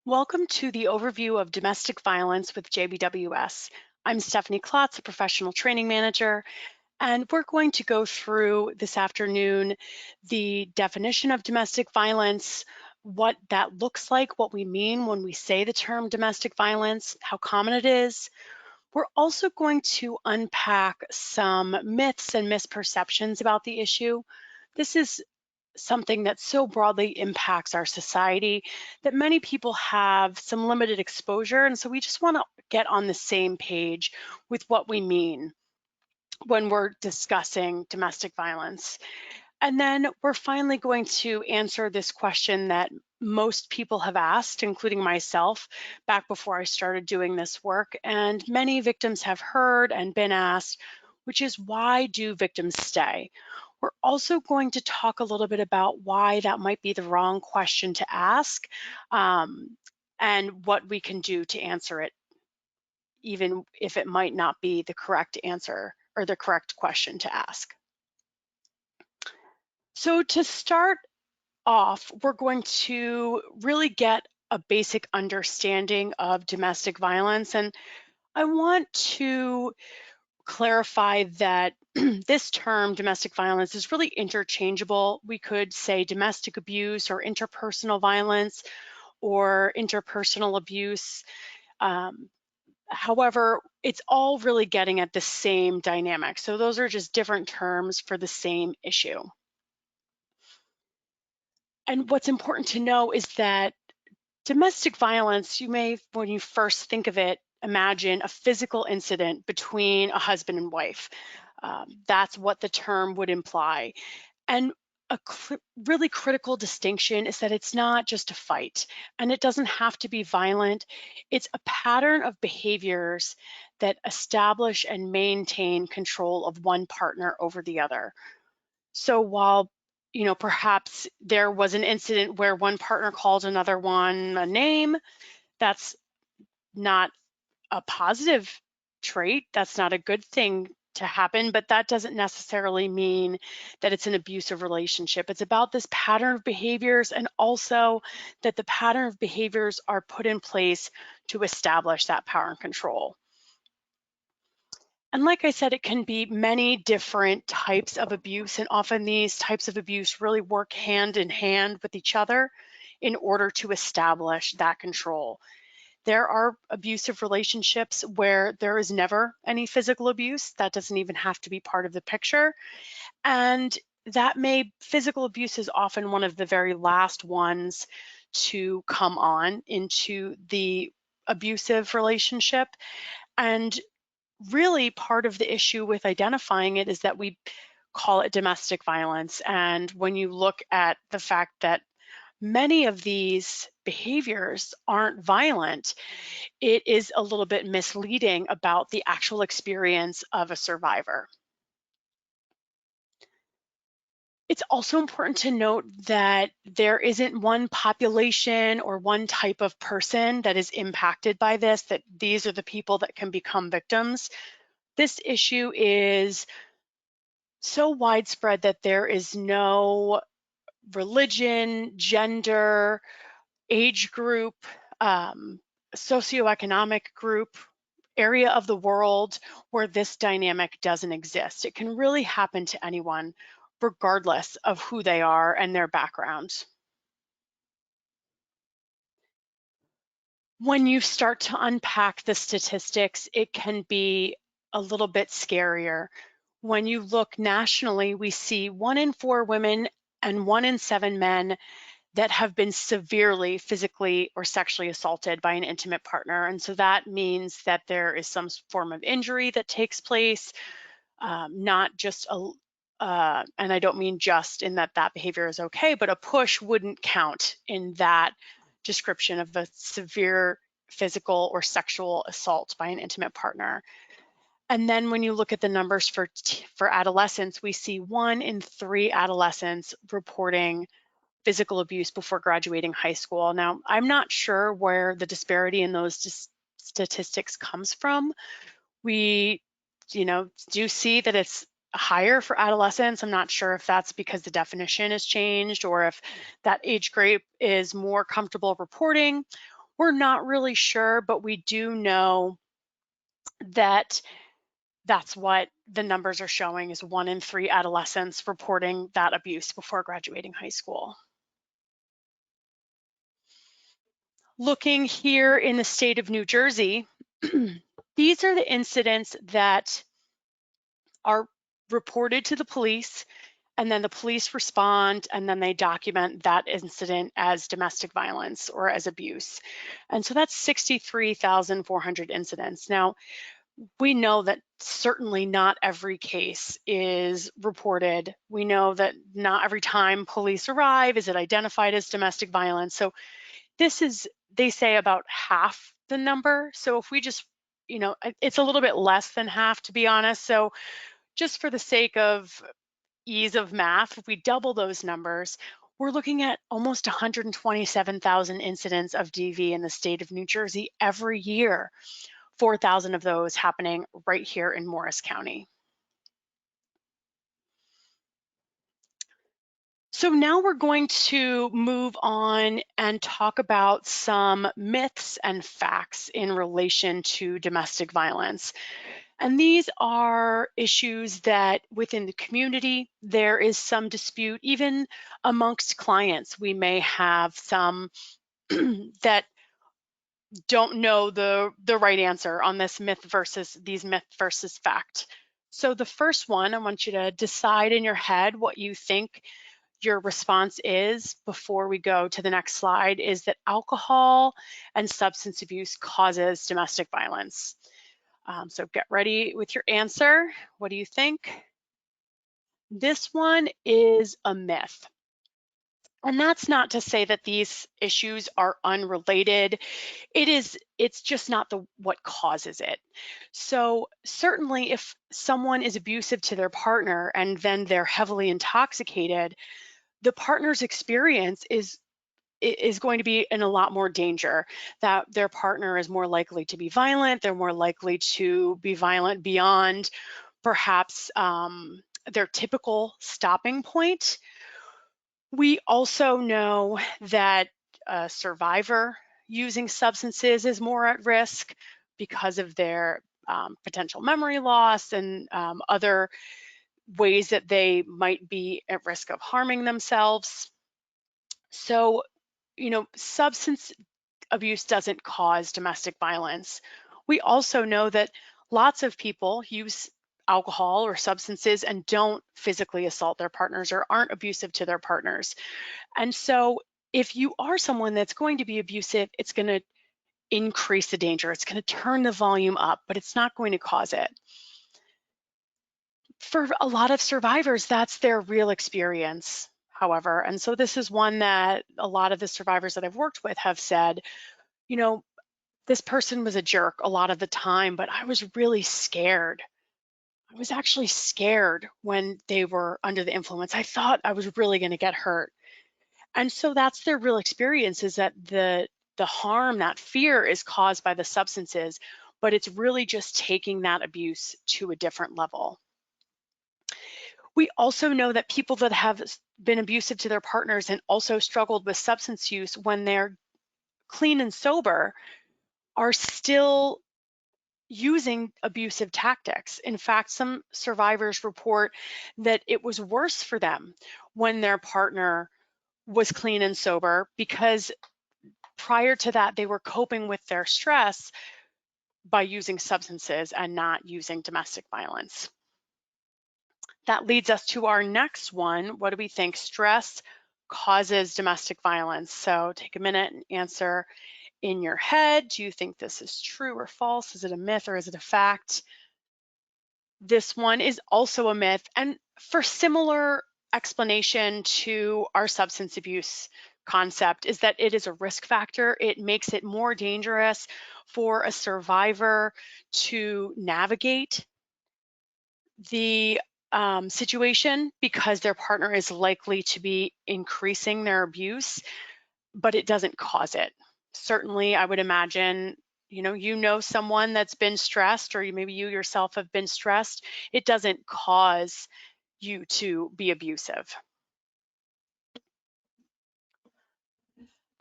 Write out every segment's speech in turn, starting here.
Welcome to the overview of domestic violence with JBWS. I'm Stephanie Klotz, a professional training manager, and we're going to go through this afternoon the definition of domestic violence, what that looks like, what we mean when we say the term domestic violence, how common it is. We're also going to unpack some myths and misperceptions about the issue. This is something that so broadly impacts our society that many people have some limited exposure. And so we just want to get on the same page with what we mean when we're discussing domestic violence. And then we're finally going to answer this question that most people have asked, including myself, back before I started doing this work. And many victims have heard and been asked, which is, why do victims stay? We're also going to talk a little bit about why that might be the wrong question to ask, and what we can do to answer it, even if it might not be the correct answer or the correct question to ask. So to start off, we're going to really get a basic understanding of domestic violence. And I want to clarify that this term, domestic violence, is really interchangeable. We could say domestic abuse or interpersonal violence or interpersonal abuse. However, it's all really getting at the same dynamic. So those are just different terms for the same issue. And what's important to know is that domestic violence, you may, when you first think of it, imagine a physical incident between a husband and wife. That's what the term would imply. And a really critical distinction is that it's not just a fight, and it doesn't have to be violent. It's a pattern of behaviors that establish and maintain control of one partner over the other. So while perhaps there was an incident where one partner called another one a name, that's not a positive trait. That's not a good thing to happen, but that doesn't necessarily mean that it's an abusive relationship. It's about this pattern of behaviors, and also that the pattern of behaviors are put in place to establish that power and control. And like I said, it can be many different types of abuse, and often these types of abuse really work hand in hand with each other in order to establish that control. There are abusive relationships where there is never any physical abuse. That doesn't even have to be part of the picture. And physical abuse is often one of the very last ones to come on into the abusive relationship. And really part of the issue with identifying it is that we call it domestic violence. And when you look at the fact that many of these behaviors aren't violent, it is a little bit misleading about the actual experience of a survivor. It's also important to note that there isn't one population or one type of person that is impacted by this, that these are the people that can become victims. This issue is so widespread that there is no religion, gender, age group, socioeconomic group, area of the world where this dynamic doesn't exist. It can really happen to anyone, regardless of who they are and their background. When you start to unpack the statistics, it can be a little bit scarier. When you look nationally, we see 1 in 4 women and 1 in 7 men that have been severely physically or sexually assaulted by an intimate partner. And so that means that there is some form of injury that takes place, not just and I don't mean just in that behavior is okay, but a push wouldn't count in that description of a severe physical or sexual assault by an intimate partner. And then when you look at the numbers for adolescents, we see 1 in 3 adolescents reporting physical abuse before graduating high school. Now, I'm not sure where the disparity in those statistics comes from. We, do see that it's higher for adolescents. I'm not sure if that's because the definition has changed or if that age group is more comfortable reporting. We're not really sure, but we do know that that's what the numbers are showing, is 1 in 3 adolescents reporting that abuse before graduating high school. Looking here in the state of New Jersey, these are the incidents that are reported to the police, and then the police respond, and then they document that incident as domestic violence or as abuse. And so that's 63,400 incidents. Now, we know that certainly not every case is reported. We know that not every time police arrive is it identified as domestic violence. So this is, they say, about half the number. So if we just, it's a little bit less than half, to be honest. So just for the sake of ease of math, if we double those numbers, we're looking at almost 127,000 incidents of DV in the state of New Jersey every year, 4,000 of those happening right here in Morris County. So now we're going to move on and talk about some myths and facts in relation to domestic violence. And these are issues that within the community, there is some dispute, even amongst clients. We may have some that don't know the right answer on this myth versus fact. So the first one, I want you to decide in your head what you think your response is before we go to the next slide, is that alcohol and substance abuse causes domestic violence. So get ready with your answer. What do you think? This one is a myth. And that's not to say that these issues are unrelated. It's just not what causes it. So certainly if someone is abusive to their partner and then they're heavily intoxicated, the partner's experience is going to be in a lot more danger, that their partner is more likely to be violent. They're more likely to be violent beyond perhaps their typical stopping point. We also know that a survivor using substances is more at risk because of their potential memory loss and other ways that they might be at risk of harming themselves. So, substance abuse doesn't cause domestic violence. We also know that lots of people use alcohol or substances and don't physically assault their partners or aren't abusive to their partners. And so if you are someone that's going to be abusive, it's going to increase the danger. It's going to turn the volume up, but it's not going to cause it. For a lot of survivors, that's their real experience, however. And so this is one that a lot of the survivors that I've worked with have said, this person was a jerk a lot of the time, but I was really scared. I was actually scared when they were under the influence. I thought I was really going to get hurt. And so that's their real experience, is that the harm, that fear, is caused by the substances, but it's really just taking that abuse to a different level. We also know that people that have been abusive to their partners and also struggled with substance use, when they're clean and sober, are still using abusive tactics. In fact, some survivors report that it was worse for them when their partner was clean and sober, because prior to that, they were coping with their stress by using substances and not using domestic violence. That leads us to our next one. What do we think? Stress causes domestic violence. So take a minute and answer in your head. Do you think this is true or false? Is it a myth or is it a fact? This one is also a myth, and for similar explanation to our substance abuse concept, is that it is a risk factor. It makes it more dangerous for a survivor to navigate the situation, because their partner is likely to be increasing their abuse, but it doesn't cause it. Certainly, I would imagine, someone that's been stressed, or maybe you yourself have been stressed. It doesn't cause you to be abusive.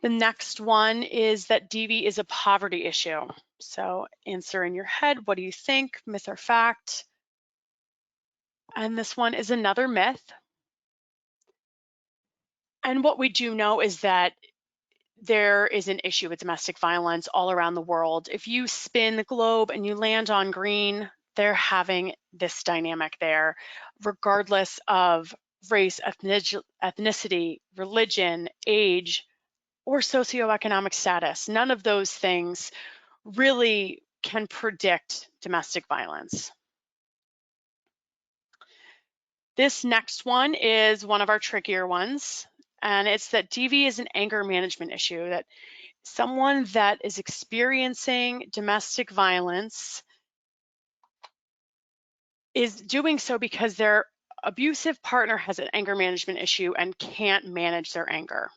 The next one is that DV is a poverty issue. So answer in your head, what do you think, myth or fact? And this one is another myth. And what we do know is that there is an issue with domestic violence all around the world. If you spin the globe and you land on green, they're having this dynamic there, regardless of race, ethnicity, religion, age, or socioeconomic status. None of those things really can predict domestic violence. This next one is one of our trickier ones, and it's that DV is an anger management issue, that someone that is experiencing domestic violence is doing so because their abusive partner has an anger management issue and can't manage their anger.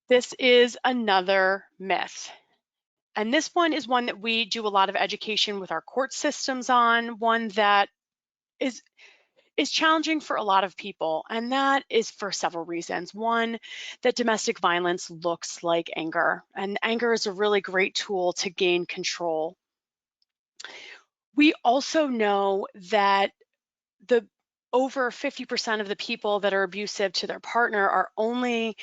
This is another myth. And this one is one that we do a lot of education with our court systems on, one that is challenging for a lot of people, and that is for several reasons. One, that domestic violence looks like anger, and anger is a really great tool to gain control. We also know that the over 50% of the people that are abusive to their partner are only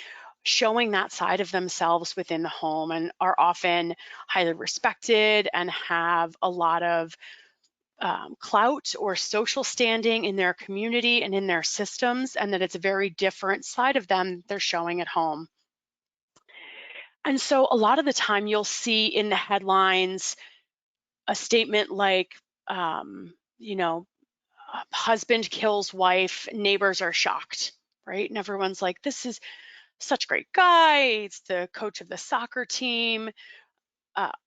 showing that side of themselves within the home and are often highly respected and have a lot of clout or social standing in their community and in their systems, and that it's a very different side of them they're showing at home. And so a lot of the time you'll see in the headlines a statement like, you know, husband kills wife, neighbors are shocked, right? And everyone's like, this is such a great guy. It's the coach of the soccer team.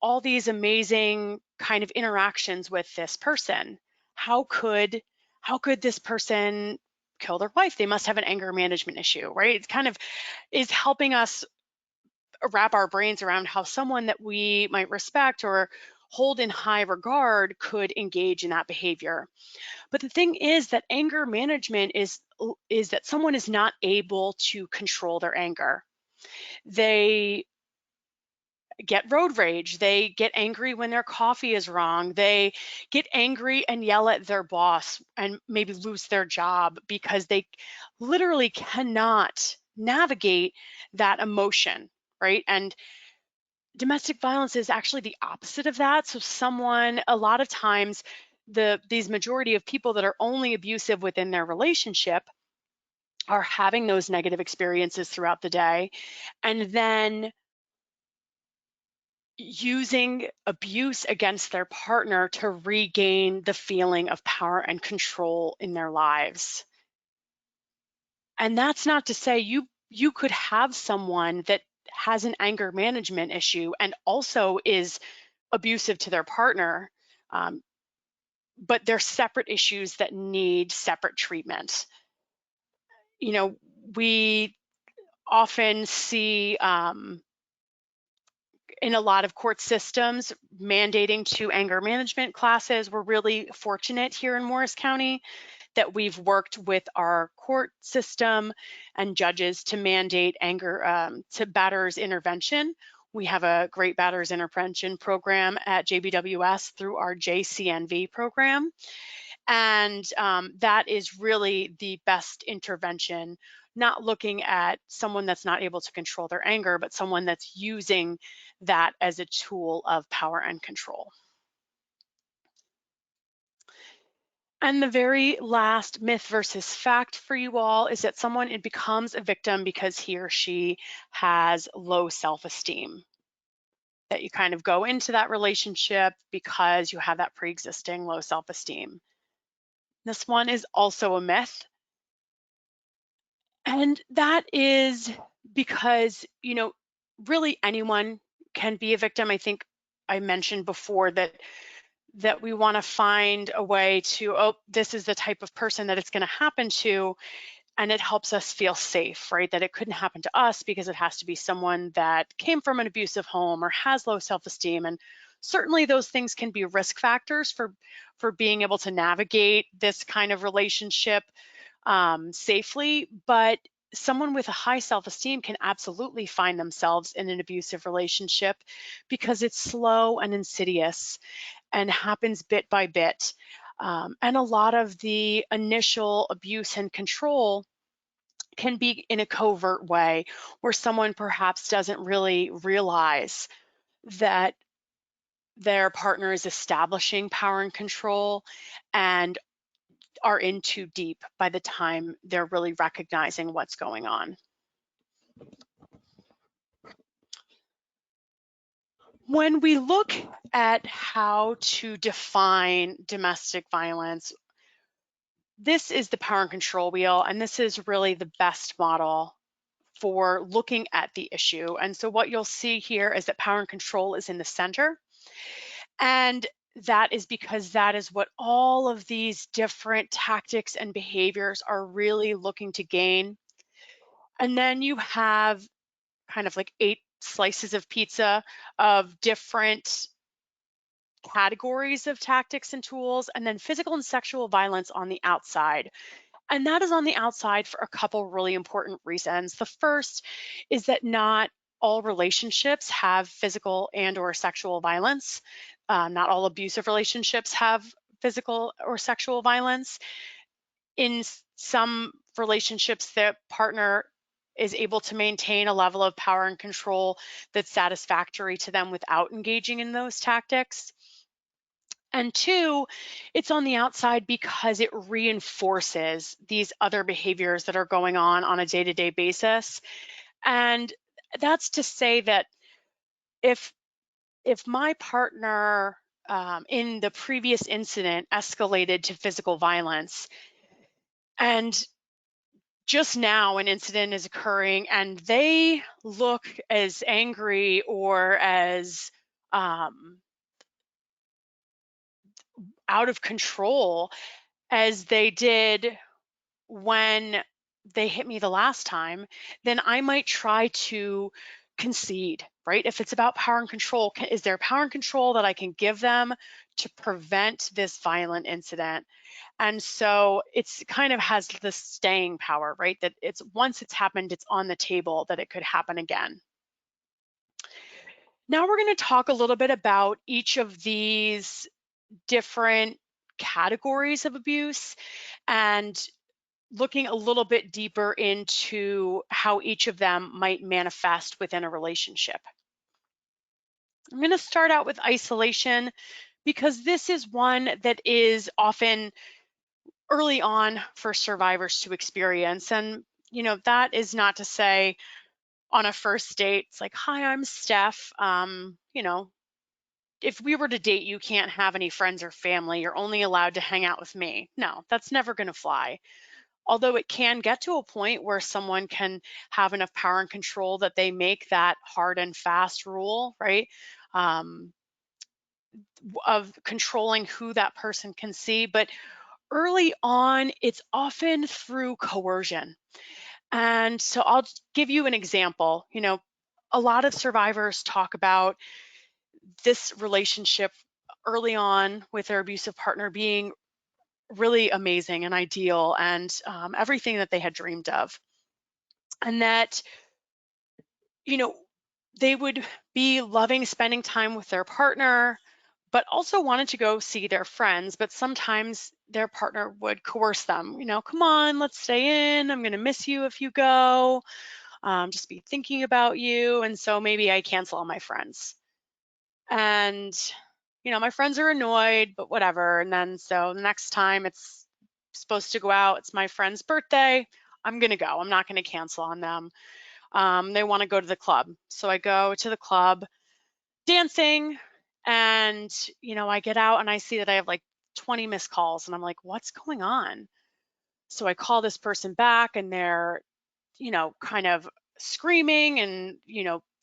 All these amazing kind of interactions with this person. How could this person kill their wife? They must have an anger management issue, right? It kind of is helping us wrap our brains around how someone that we might respect or hold in high regard could engage in that behavior. But the thing is that anger management is that someone is not able to control their anger. They get road rage. They get angry when their coffee is wrong. They get angry and yell at their boss and maybe lose their job because they literally cannot navigate that emotion, right? And domestic violence is actually the opposite of that. So a lot of times, these majority of people that are only abusive within their relationship are having those negative experiences throughout the day, and then using abuse against their partner to regain the feeling of power and control in their lives. And that's not to say you could have someone that has an anger management issue and also is abusive to their partner, but they're separate issues that need separate treatment. You know, we often see in a lot of court systems mandating 2 anger management classes. We're really fortunate here in Morris County that we've worked with our court system and judges to mandate anger to batters intervention. We have a great batters intervention program at JBWS through our JCNV program. And that is really the best intervention, not looking at someone that's not able to control their anger, but someone that's using that as a tool of power and control. And the very last myth versus fact for you all is that someone becomes a victim because he or she has low self-esteem. That you kind of go into that relationship because you have that pre-existing low self-esteem. This one is also a myth. And that is because, really anyone can be a victim. I think I mentioned before that we want to find a way to, this is the type of person that it's going to happen to, and it helps us feel safe, right? That it couldn't happen to us because it has to be someone that came from an abusive home or has low self-esteem. And certainly those things can be risk factors for being able to navigate this kind of relationship safely, but someone with a high self-esteem can absolutely find themselves in an abusive relationship because it's slow and insidious and happens bit by bit. And a lot of the initial abuse and control can be in a covert way where someone perhaps doesn't really realize that their partner is establishing power and control and are in too deep by the time they're really recognizing what's going on. When we look at how to define domestic violence, this is the power and control wheel, and this is really the best model for looking at the issue. And so what you'll see here is that power and control is in the center. And that is because that is what all of these different tactics and behaviors are really looking to gain. And then you have kind of like 8 slices of pizza of different categories of tactics and tools, and then physical and sexual violence on the outside. And that is on the outside for a couple really important reasons. The first is that not all relationships have physical and or sexual violence. Not all abusive relationships have physical or sexual violence. In some relationships, the partner is able to maintain a level of power and control that's satisfactory to them without engaging in those tactics. And 2, it's on the outside because it reinforces these other behaviors that are going on a day-to-day basis. And that's to say that if my partner in the previous incident escalated to physical violence, and just now an incident is occurring and they look as angry or as out of control as they did when they hit me the last time, then I might try to concede, right? If it's about power and control, is there power and control that I can give them to prevent this violent incident? And so it's kind of has the staying power, right? That it's once it's happened, it's on the table that it could happen again. Now we're going to talk a little bit about each of these different categories of abuse and looking a little bit deeper into how each of them might manifest within a relationship. I'm going to start out with isolation because this is one that is often early on for survivors to experience. And, that is not to say on a first date, it's like, hi, I'm Steph. If we were to date, you can't have any friends or family. You're only allowed to hang out with me. No, that's never going to fly. Although it can get to a point where someone can have enough power and control that they make that hard and fast rule, right? Of controlling who that person can see. But early on, it's often through coercion. And so I'll give you an example. A lot of survivors talk about this relationship early on with their abusive partner being really amazing and ideal and everything that they had dreamed of. And that, they would be loving spending time with their partner, but also wanted to go see their friends. But sometimes their partner would coerce them, come on, let's stay in. I'm going to miss you if you go. Just be thinking about you. And so maybe I cancel on my friends. And, my friends are annoyed, but whatever. And then so the next time it's supposed to go out, it's my friend's birthday. I'm going to go. I'm not going to cancel on them. They want to go to the club. So I go to the club dancing and, I get out and I see that I have like 20 missed calls and I'm like, what's going on? So I call this person back and they're, kind of screaming and,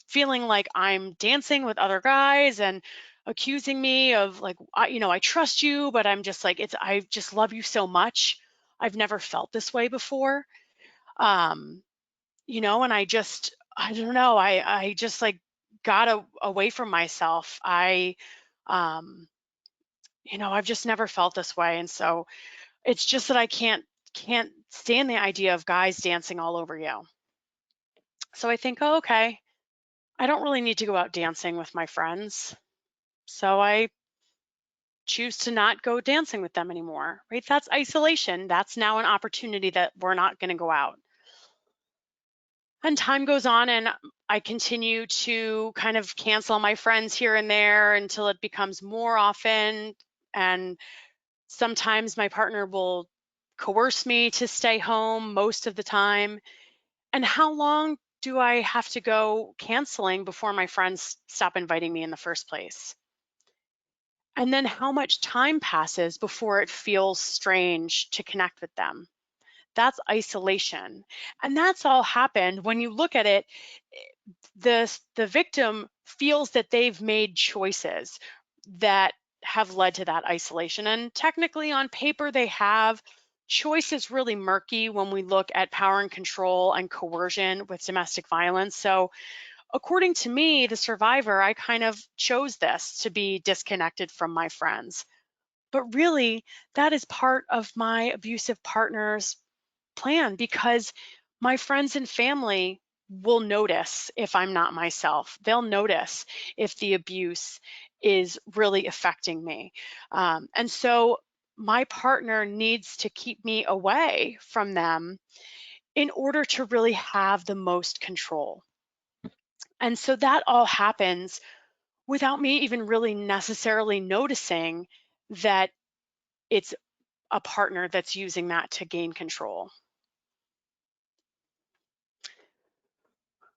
feeling like I'm dancing with other guys and accusing me of like, I trust you, but I'm just like, I just love you so much. I've never felt this way before. And I don't know, I just like got away from myself. I've just never felt this way. And so it's just that I can't can't stand the idea of guys dancing all over you. So I think, oh, okay, I don't really need to go out dancing with my friends. So I choose to not go dancing with them anymore, right? That's isolation. That's now an opportunity that we're not going to go out. And time goes on, and I continue to kind of cancel my friends here and there until it becomes more often. And sometimes my partner will coerce me to stay home most of the time. And how long do I have to go canceling before my friends stop inviting me in the first place? And then how much time passes before it feels strange to connect with them? That's isolation. And that's all happened when you look at it. The victim feels that they've made choices that have led to that isolation. And technically, on paper, they have. Choice is really murky when we look at power and control and coercion with domestic violence. So, according to me, the survivor, I kind of chose this to be disconnected from my friends. But really, that is part of my abusive partner's plan, because my friends and family will notice if I'm not myself. They'll notice if the abuse is really affecting me. And so my partner needs to keep me away from them in order to really have the most control. And so that all happens without me even really necessarily noticing that it's a partner that's using that to gain control.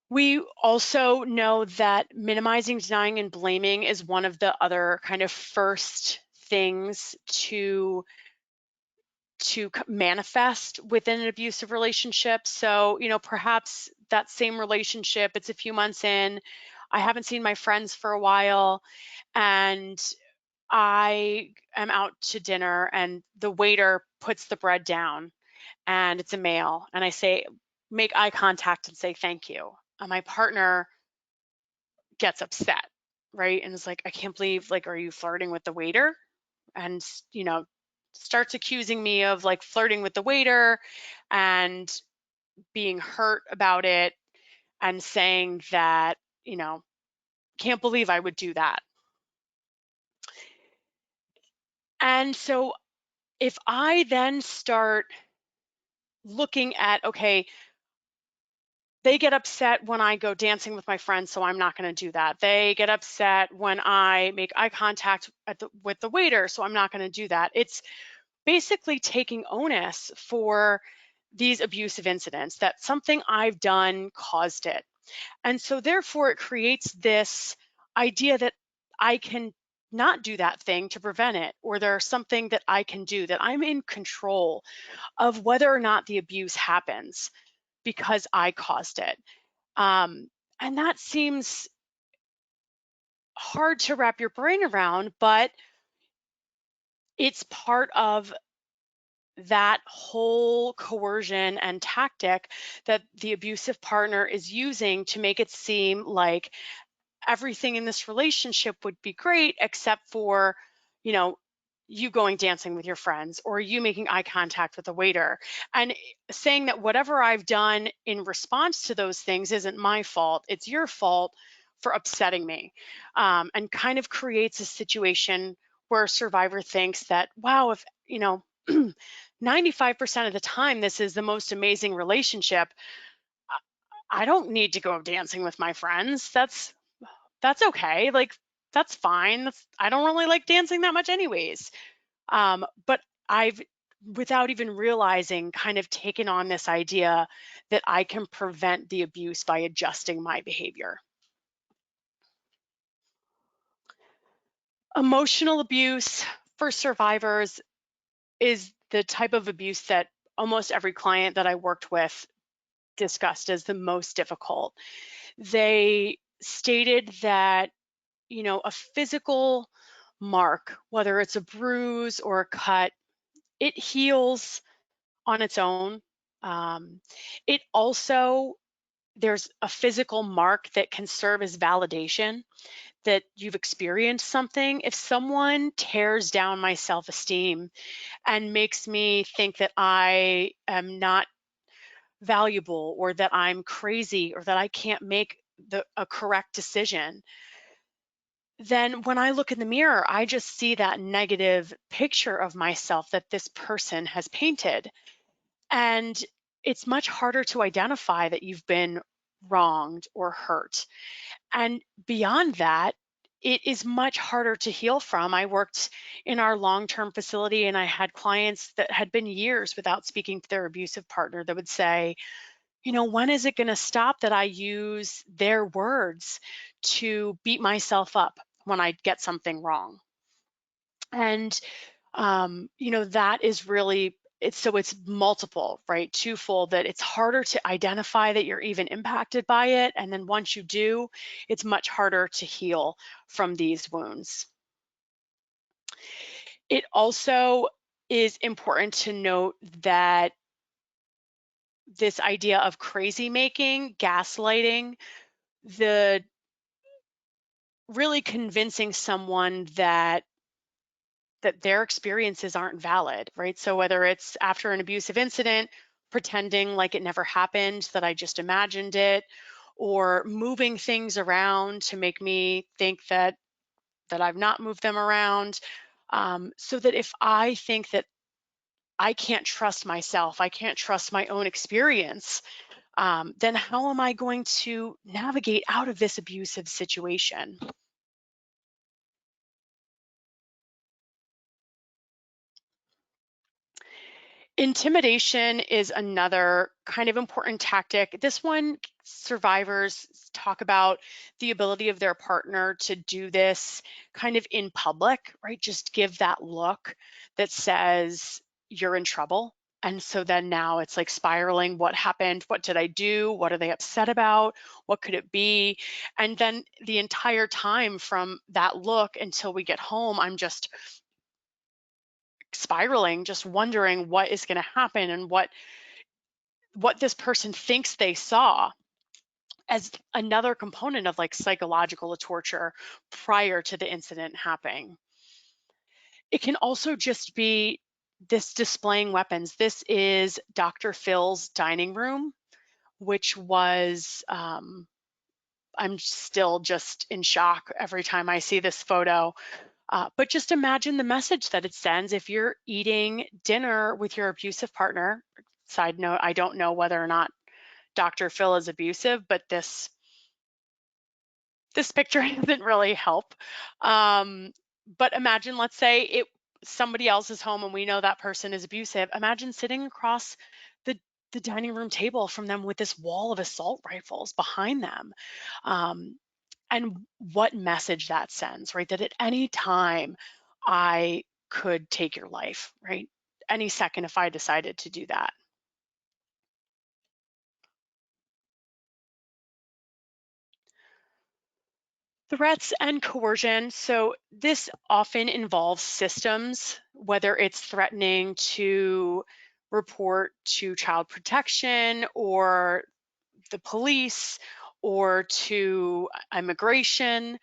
We also know that minimizing, denying, and blaming is one of the other kind of first things to manifest within an abusive relationship. So, perhaps that same relationship, it's a few months in, I haven't seen my friends for a while, and I am out to dinner, and the waiter puts the bread down, and it's a male, and I say, make eye contact and say thank you. And my partner gets upset, right? And it's like, I can't believe, like, are you flirting with the waiter? And, starts accusing me of like flirting with the waiter and being hurt about it, and saying that, can't believe I would do that. And so if I then start looking at, okay, they get upset when I go dancing with my friends, so I'm not going to do that. They get upset when I make eye contact with the waiter, so I'm not going to do that. It's basically taking onus for these abusive incidents, that something I've done caused it. And so therefore it creates this idea that I can not do that thing to prevent it, or there's something that I can do, that I'm in control of whether or not the abuse happens because I caused it. And that seems hard to wrap your brain around, but it's part of that whole coercion and tactic that the abusive partner is using to make it seem like everything in this relationship would be great except for, you know, you going dancing with your friends, or you making eye contact with the waiter, and saying that whatever I've done in response to those things isn't my fault, it's your fault for upsetting me. And kind of creates a situation where a survivor thinks that, wow, if, 95% of the time this is the most amazing relationship, I don't need to go dancing with my friends. That's okay. Like, that's fine. I don't really like dancing that much anyways. But I've, without even realizing, kind of taken on this idea that I can prevent the abuse by adjusting my behavior. Emotional abuse for survivors is the type of abuse that almost every client that I worked with discussed as the most difficult. They stated that, a physical mark, whether it's a bruise or a cut, it heals on its own. It also, there's a physical mark that can serve as validation that you've experienced something. If someone tears down my self-esteem and makes me think that I am not valuable or that I'm crazy or that I can't make a correct decision, then when I look in the mirror, I just see that negative picture of myself that this person has painted. And it's much harder to identify that you've been wronged or hurt. And beyond that, it is much harder to heal from. I worked in our long-term facility and I had clients that had been years without speaking to their abusive partner that would say, when is it going to stop that I use their words to beat myself up when I get something wrong? And that is really it's multiple, right? Twofold, that it's harder to identify that you're even impacted by it. And then once you do, it's much harder to heal from these wounds. It also is important to note that this idea of crazy making, gaslighting, the really convincing someone that their experiences aren't valid, right? So whether it's after an abusive incident, pretending like it never happened, that I just imagined it, or moving things around to make me think that I've not moved them around, so that if I think that I can't trust myself, I can't trust my own experience, then how am I going to navigate out of this abusive situation? Intimidation is another kind of important tactic. This one, survivors talk about the ability of their partner to do this kind of in public, right? Just give that look that says, you're in trouble. And so then now it's like spiraling. What happened? What did I do? What are they upset about? What could it be? And then the entire time from that look until we get home, I'm just spiraling, just wondering what is going to happen and what this person thinks they saw, as another component of like psychological torture prior to the incident happening. It can also just be this displaying weapons. This is Dr. Phil's dining room, which was I'm still just in shock every time I see this photo. But just imagine the message that it sends if you're eating dinner with your abusive partner. Side note, I don't know whether or not Dr. Phil is abusive, but this picture doesn't really help. But imagine, let's say somebody else's home and we know that person is abusive. Imagine sitting across the the dining room table from them with this wall of assault rifles behind them. Um, and what message that sends, right? That at any time I could take your life, right? Any second if I decided to do that. Threats and coercion. So this often involves systems, whether it's threatening to report to child protection or the police or to immigration.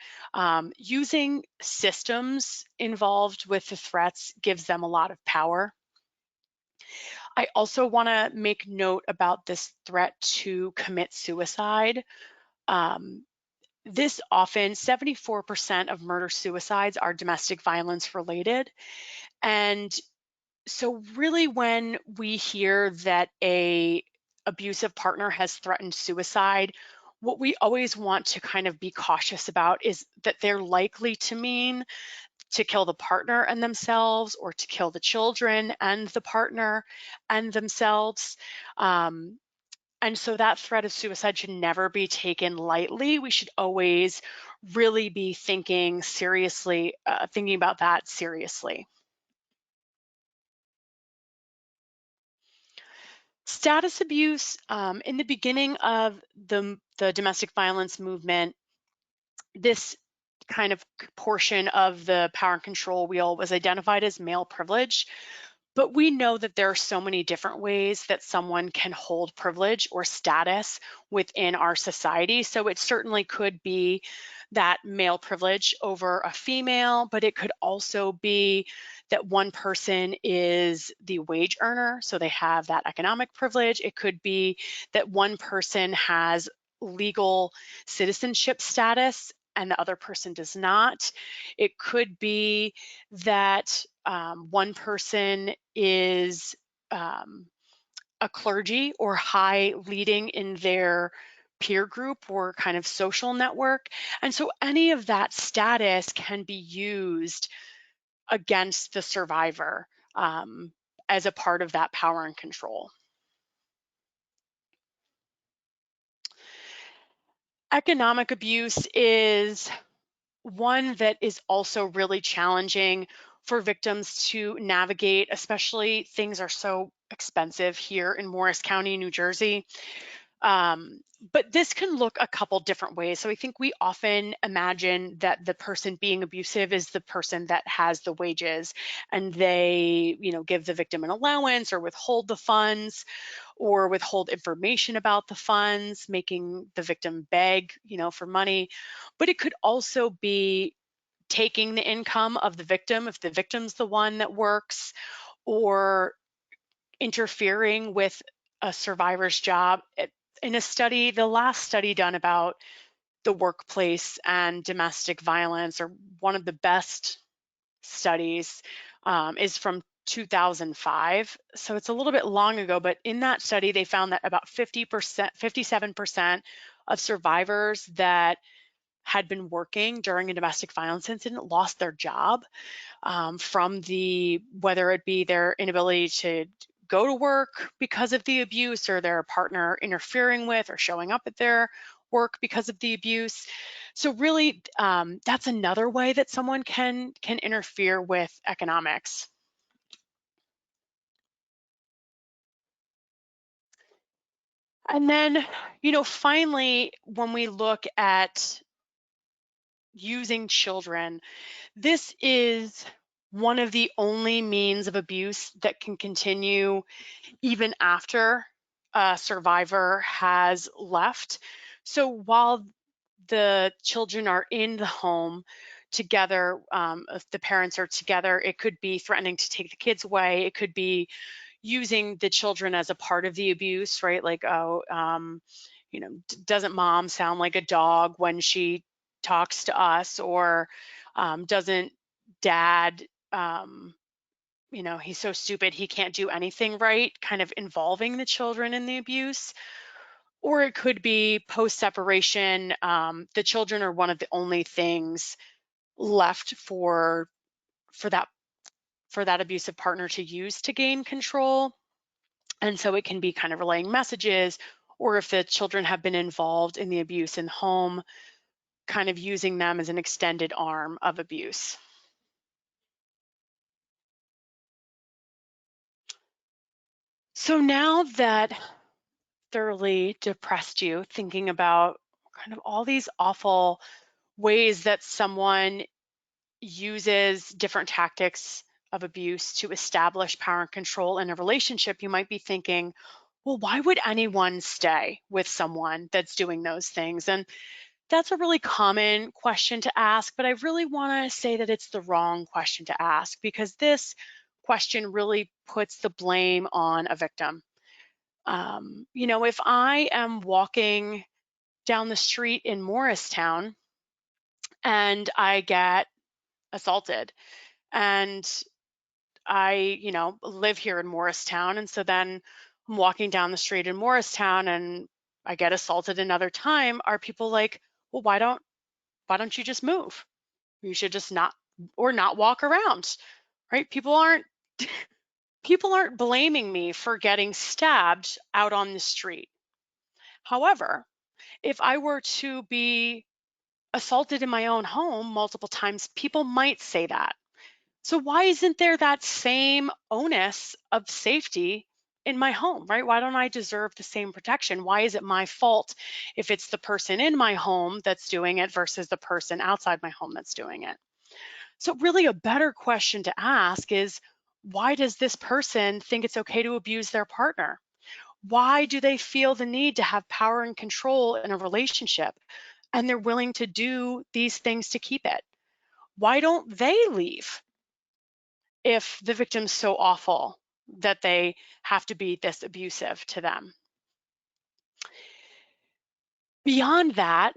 Using systems involved with the threats gives them a lot of power. I also want to make note about this threat to commit suicide. Um, this often, 74% of murder suicides are domestic violence related. And so really when we hear that a abusive partner has threatened suicide, what we always want to kind of be cautious about is that they're likely to mean to kill the partner and themselves, or to kill the children and the partner and themselves. Um, and so that threat of suicide should never be taken lightly. We should always really be thinking seriously, thinking about that seriously. Status abuse, in the beginning of the domestic violence movement, this kind of portion of the power and control wheel was identified as male privilege. But we know that there are so many different ways that someone can hold privilege or status within our society. So it certainly could be that male privilege over a female, but it could also be that one person is the wage earner, so they have that economic privilege. It could be that one person has legal citizenship status and the other person does not. It could be that one person is a clergy or high leading in their peer group or kind of social network. And so any of that status can be used against the survivor as a part of that power and control. Economic abuse is one that is also really challenging for victims to navigate, especially things are so expensive here in Morris County, New Jersey. But this can look a couple different ways. So I think we often imagine that the person being abusive is the person that has the wages and they, give the victim an allowance or withhold the funds or withhold information about the funds, making the victim beg, for money. But it could also be taking the income of the victim if the victim's the one that works, or interfering with a survivor's job. In a study, the last study done about the workplace and domestic violence, or one of the best studies, is from 2005. So it's a little bit long ago, but in that study, they found that about 50%, 57% of survivors that had been working during a domestic violence incident lost their job from whether it be their inability to go to work because of the abuse or their partner interfering with or showing up at their work because of the abuse. So really, that's another way that someone can interfere with economics. And then, finally, when we look at using children, this is one of the only means of abuse that can continue even after a survivor has left. So while the children are in the home together, if the parents are together, it could be threatening to take the kids away. It could be using the children as a part of the abuse, right? Like, oh, doesn't mom sound like a dog when she talks to us? Or doesn't dad, he's so stupid, he can't do anything right, kind of involving the children in the abuse. Or it could be post-separation, the children are one of the only things left for that for that abusive partner to use to gain control. And so it can be kind of relaying messages, or if the children have been involved in the abuse in the home, kind of using them as an extended arm of abuse. So now that thoroughly depressed you thinking about kind of all these awful ways that someone uses different tactics of abuse to establish power and control in a relationship, you might be thinking, well, why would anyone stay with someone that's doing those things? And that's a really common question to ask, but I really want to say that it's the wrong question to ask, because this question really puts the blame on a victim. If I am walking down the street in Morristown and I get assaulted, and I, live here in Morristown, and so then I'm walking down the street in Morristown and I get assaulted another time, are people like, well, why don't you just move? You should just not walk around, right? People aren't blaming me for getting stabbed out on the street. However, if I were to be assaulted in my own home multiple times, people might say that. So why isn't there that same onus of safety in my home, right? Why don't I deserve the same protection? Why is it my fault if it's the person in my home that's doing it versus the person outside my home that's doing it? So really a better question to ask is, Why does this person think it's okay to abuse their partner? Why do they feel the need to have power and control in a relationship and they're willing to do these things to keep it? Why don't they leave if the victim's so awful that they have to be this abusive to them? Beyond that,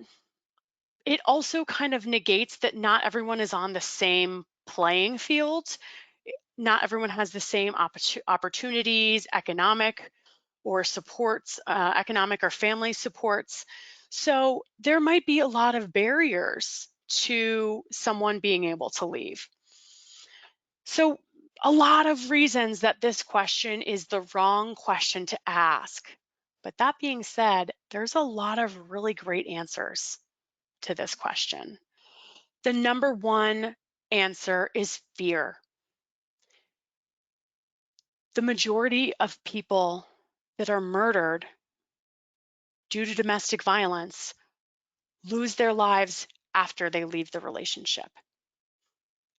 it also kind of negates that not everyone is on the same playing field. Not everyone has the same opportunities, economic or supports, economic or family supports. So there might be a lot of barriers to someone being able to leave. So a lot of reasons that this question is the wrong question to ask. But that being said, there's a lot of really great answers to this question. The number one answer is fear. The majority of people that are murdered due to domestic violence lose their lives after they leave the relationship.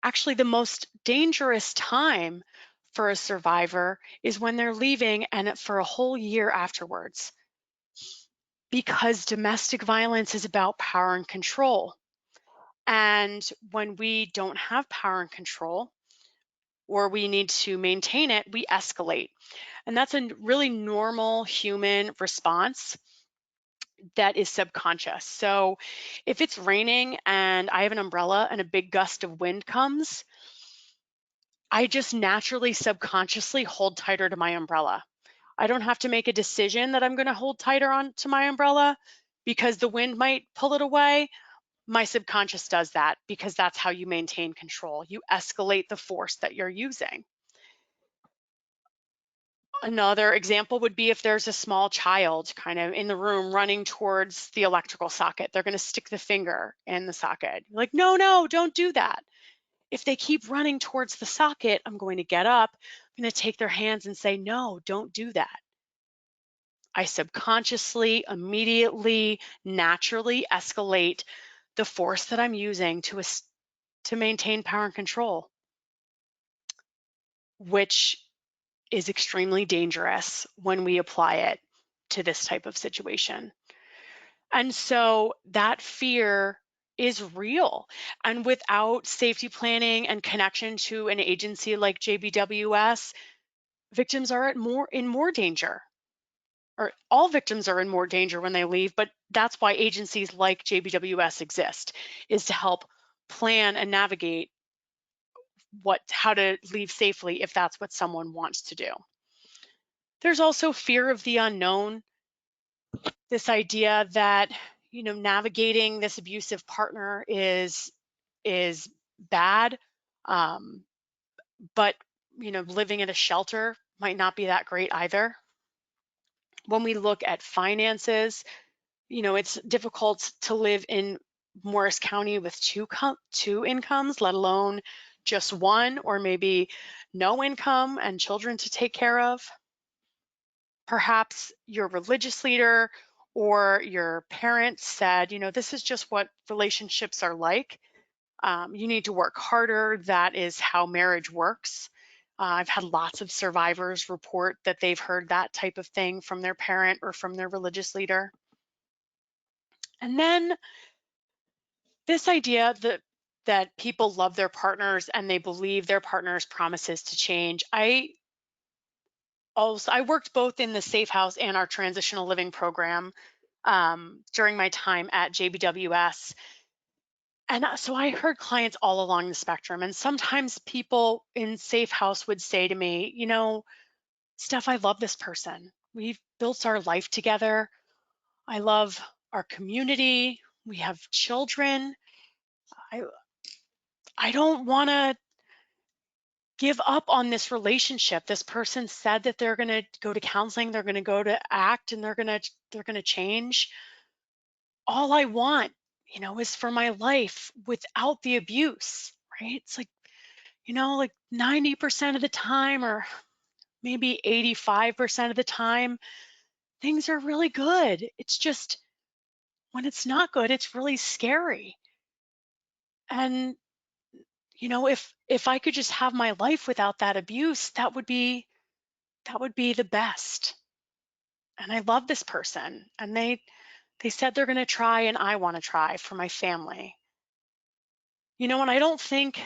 Actually, the most dangerous time for a survivor is when they're leaving and for a whole year afterwards, because domestic violence is about power and control. And when we don't have power and control, or we need to maintain it, we escalate. And that's a really normal human response that is subconscious. So if it's raining and I have an umbrella and a big gust of wind comes, I just naturally subconsciously hold tighter to my umbrella. I don't have to make a decision that I'm going to hold tighter on to my umbrella because the wind might pull it away. My subconscious does that because that's how you maintain control. You escalate the force that you're using. Another example would be if there's a small child kind of in the room running towards the electrical socket. They're going to stick the finger in the socket. Like, no, no, don't do that. If they keep running towards the socket, I'm going to get up, I'm going to take their hands and say, no, don't do that. I subconsciously, immediately, naturally escalate the force that I'm using to maintain power and control, which is extremely dangerous when we apply it to this type of situation. And so that fear is real. And without safety planning and connection to an agency like JBWS, victims are in more danger. Or all victims are in more danger when they leave, but that's why agencies like JBWS exist, is to help plan and navigate how to leave safely if that's what someone wants to do. There's also fear of the unknown, this idea that, navigating this abusive partner is bad, um, but living in a shelter might not be that great either. When we look at finances, it's difficult to live in Morris County with two incomes, let alone just one, or maybe no income and children to take care of. Perhaps your religious leader or your parents said, this is just what relationships are like. You need to work harder. That is how marriage works. I've had lots of survivors report that they've heard that type of thing from their parent or from their religious leader. And then this idea that people love their partners and they believe their partner's promises to change. I worked both in the Safe House and our transitional living program during my time at JBWS. And so I heard clients all along the spectrum. And sometimes people in Safe House would say to me, Steph, I love this person. We've built our life together. I love our community. We have children. I, I don't want to give up on this relationship. This person said that they're going to go to counseling, they're going to go to ACT, and they're going to change. All I want, is for my life without the abuse, right? It's like, like 90% of the time, or maybe 85% of the time, things are really good. It's just when it's not good, it's really scary. And, if I could just have my life without that abuse, that would be the best. And I love this person, and they said they're going to try, and I want to try for my family. And I don't think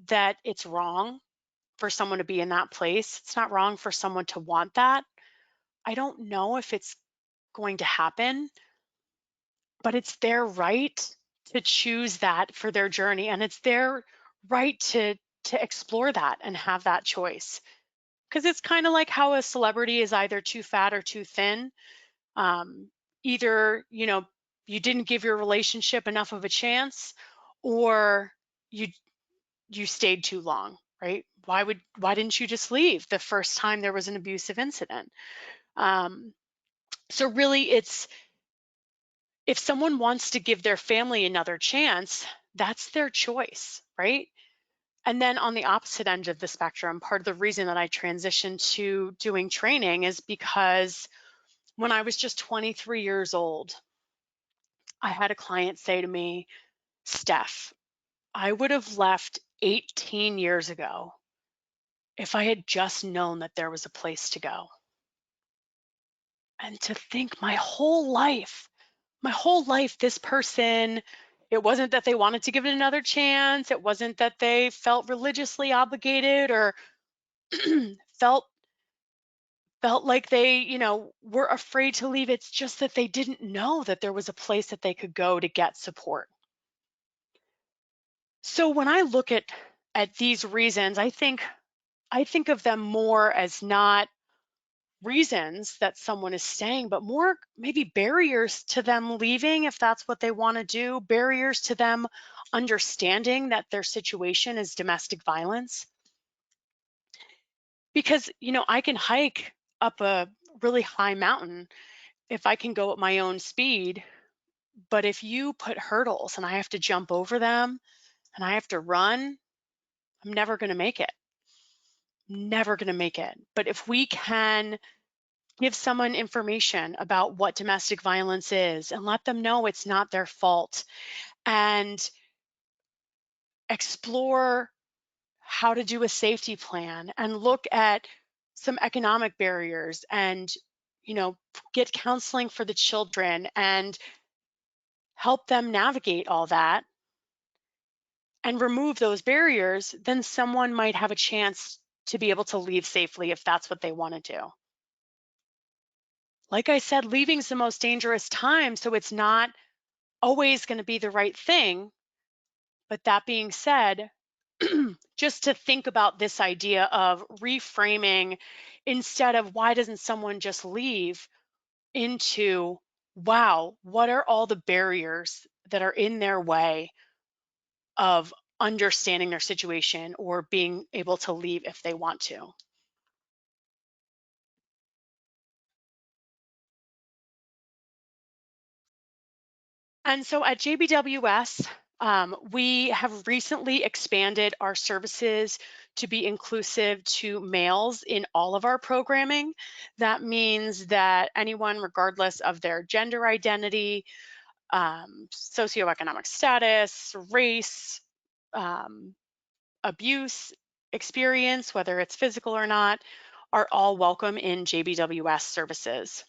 that it's wrong for someone to be in that place. It's not wrong for someone to want that. I don't know if it's going to happen, but it's their right to choose that for their journey, and it's their right to explore that and have that choice. Because it's kind of like how a celebrity is either too fat or too thin. Um, Either you didn't give your relationship enough of a chance, or you you stayed too long, right? Why didn't you just leave the first time there was an abusive incident? Um, so really, it's if someone wants to give their family another chance, that's their choice, right? And then on the opposite end of the spectrum, part of the reason that I transitioned to doing training is because when I was just 23 years old, I had a client say to me, Steph, I would have left 18 years ago if I had just known that there was a place to go. And to think my whole life, this person, it wasn't that they wanted to give it another chance. It wasn't that they felt religiously obligated or felt felt like they, were afraid to leave. It's just that they didn't know that there was a place that they could go to get support. So when I look at these reasons, I think of them more as not reasons that someone is staying, but more maybe barriers to them leaving if that's what they want to do, barriers to them understanding that their situation is domestic violence. Because, I can hike up a really high mountain if I can go at my own speed, but if you put hurdles and I have to jump over them and I have to run, I'm never going to make it. Never going to make it. But if we can give someone information about what domestic violence is and let them know it's not their fault, and explore how to do a safety plan and look at some economic barriers, and get counseling for the children and help them navigate all that and remove those barriers, then someone might have a chance to be able to leave safely if that's what they want to do. Like I said, leaving's the most dangerous time, so it's not always going to be the right thing. But that being said, just to think about this idea of reframing, instead of why doesn't someone just leave, into wow, what are all the barriers that are in their way of understanding their situation or being able to leave if they want to. And so at JBWS, we have recently expanded our services to be inclusive to males in all of our programming. That means that anyone, regardless of their gender identity, socioeconomic status, race, um, abuse experience, whether it's physical or not, are all welcome in JBWS services.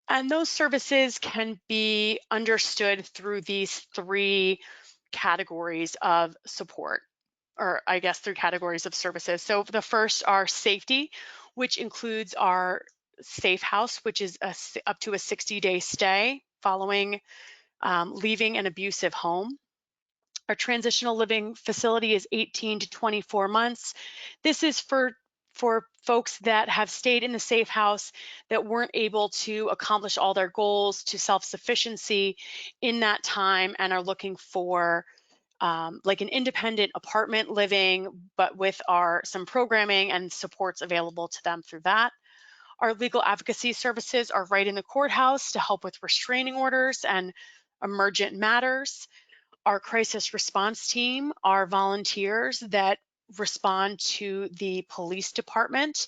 And those services can be understood through these three categories of support, or I guess three categories of services. So the first are safety, which includes our safe house, which is up to a 60-day stay following leaving an abusive home. Our transitional living facility is 18 to 24 months. This is for folks that have stayed in the safe house that weren't able to accomplish all their goals to self-sufficiency in that time and are looking for like an independent apartment living, but with some programming and supports available to them through that. Our legal advocacy services are right in the courthouse to help with restraining orders and emergent matters. Our crisis response team are volunteers that respond to the police department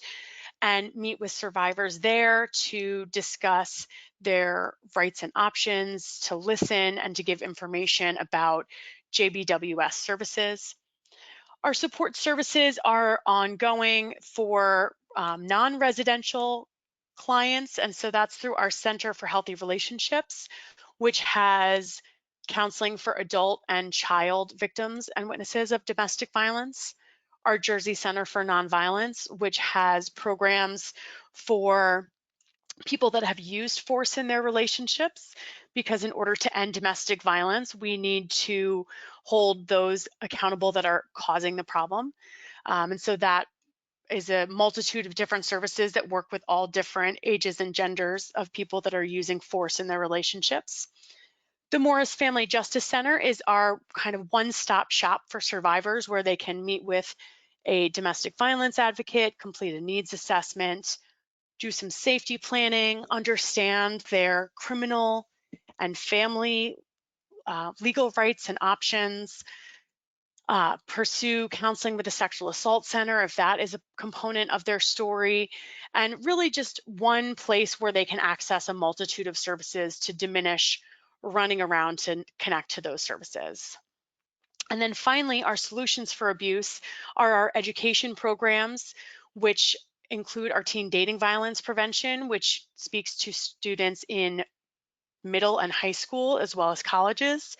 and meet with survivors there to discuss their rights and options, to listen, and to give information about JBWS services. Our support services are ongoing for non-residential clients, and so that's through our Center for Healthy Relationships, which has counseling for adult and child victims and witnesses of domestic violence. Our Jersey Center for Nonviolence, which has programs for people that have used force in their relationships, because in order to end domestic violence, we need to hold those accountable that are causing the problem. And so that is a multitude of different services that work with all different ages and genders of people that are using force in their relationships. The Morris Family Justice Center is our kind of one-stop shop for survivors, where they can meet with a domestic violence advocate, complete a needs assessment, do some safety planning, understand their criminal and family legal rights and options, pursue counseling with a sexual assault center if that is a component of their story, and really just one place where they can access a multitude of services to diminish running around to connect to those services. And then finally, our solutions for abuse are our education programs, which include our teen dating violence prevention, which speaks to students in middle and high school as well as colleges,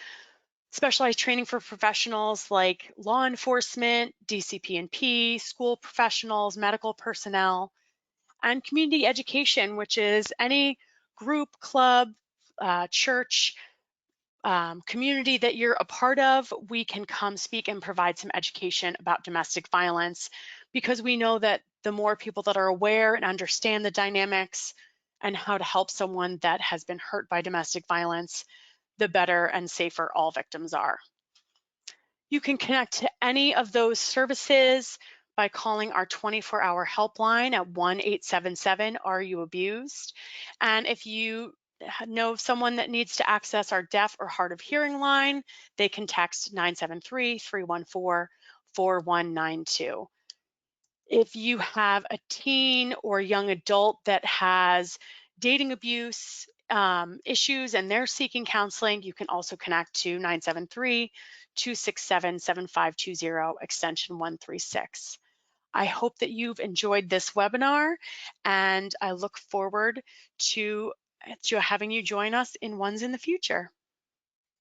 specialized training for professionals like law enforcement, DCP&P, school professionals, medical personnel, and community education, which is any group, club, church, community that you're a part of. We can come speak and provide some education about domestic violence, because we know that the more people that are aware and understand the dynamics and how to help someone that has been hurt by domestic violence, the better and safer all victims are. You can connect to any of those services by calling our 24-hour helpline at 1-877-ARE-YOU-ABUSED. And if you know someone that needs to access our deaf or hard of hearing line, they can text 973-314-4192. If you have a teen or young adult that has dating abuse issues and they're seeking counseling, you can also connect to 973-267-7520, extension 136. I hope that you've enjoyed this webinar, and I look forward to having you join us in ones in the future.